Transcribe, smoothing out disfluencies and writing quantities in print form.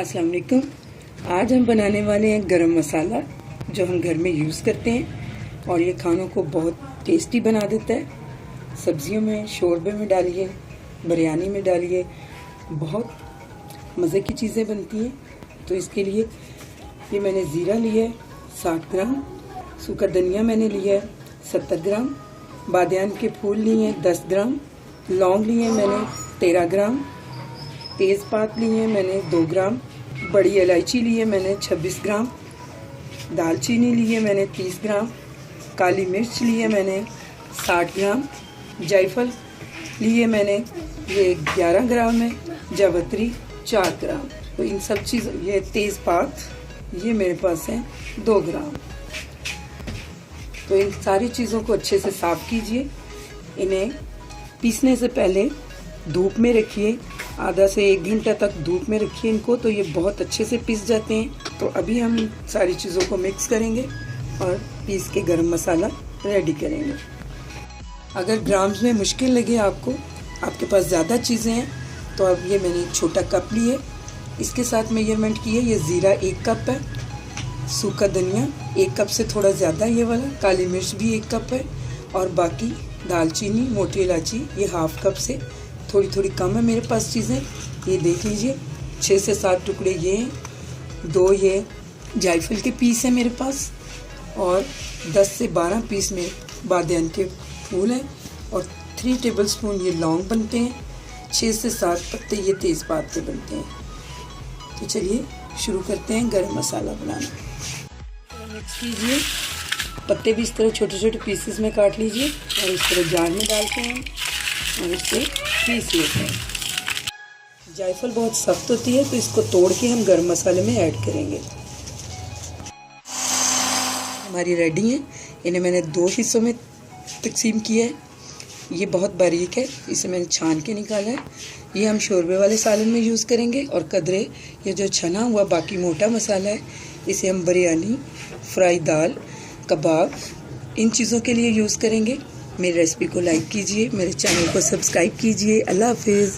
अस्सलाम वालेकुम। आज हम बनाने वाले हैं गरम मसाला जो हम घर में यूज़ करते हैं और ये खानों को बहुत टेस्टी बना देता है। सब्जियों में, शोरबे में डालिए, बिरयानी में डालिए, बहुत मज़े की चीज़ें बनती हैं। तो इसके लिए ये मैंने ज़ीरा लिया है 60 ग्राम, सूखा धनिया मैंने लिया है 70 ग्राम, बादियान के फूल लिए हैं 10 ग्राम, लौंग लिए हैं मैंने 13 ग्राम, तेज़पात लिए हैं मैंने 2 ग्राम, बड़ी इलायची ली है मैंने 26 ग्राम, दालचीनी ली है मैंने 30 ग्राम, काली मिर्च ली है मैंने 60 ग्राम, जायफल लिए मैंने ये 11 ग्राम है, जावित्री 4 ग्राम। तो इन सब चीज़, ये तेज़पात ये मेरे पास है 2 ग्राम। तो इन सारी चीज़ों को अच्छे से साफ़ कीजिए। इन्हें पीसने से पहले धूप में रखिए, आधा से 1 घंटा तक धूप में रखिए इनको, तो ये बहुत अच्छे से पिस जाते हैं। तो अभी हम सारी चीज़ों को मिक्स करेंगे और पीस के गरम मसाला रेडी करेंगे। अगर ग्राम्स में मुश्किल लगे आपको, आपके पास ज़्यादा चीज़ें हैं, तो अब ये मैंने एक छोटा कप लिए, इसके साथ मेजरमेंट किए। ये ज़ीरा 1 कप है, सूखा धनिया 1 कप से थोड़ा ज़्यादा ये वाला, काली मिर्च भी 1 कप है, और बाकी दालचीनी, मोटी इलायची ये 1/2 कप से थोड़ी थोड़ी कम है मेरे पास चीज़ें। ये देख लीजिए 6 से 7 टुकड़े ये हैं, 2 ये जायफल के पीस हैं मेरे पास, और 10 से 12 पीस में बादियान के फूल हैं, और 3 टेबलस्पून ये लौंग बनते हैं, 6 से 7 पत्ते ये तेज़पात के बनते हैं। तो चलिए शुरू करते हैं गरम मसाला बनाना। मिक्स कीजिए, पत्ते भी इस तरह छोटे छोटे पीसेस में काट लीजिए और इस तरह जार में डालते हैं और इसे पीस लेते हैं। जायफल बहुत सख्त होती है, तो इसको तोड़ के हम गरम मसाले में ऐड करेंगे। हमारी रेडी है। इन्हें मैंने 2 हिस्सों में तकसीम किया है। ये बहुत बारीक है, इसे मैंने छान के निकाला है। ये हम शोरबे वाले सालन में यूज़ करेंगे, और कदरे ये जो छना हुआ बाकी मोटा मसाला है, इसे हम बिरयानी, फ्राई दाल, कबाब, इन चीज़ों के लिए यूज़ करेंगे। मेरी रेसिपी को लाइक कीजिए, मेरे चैनल को सब्सक्राइब कीजिए। अल्लाह हाफिज़।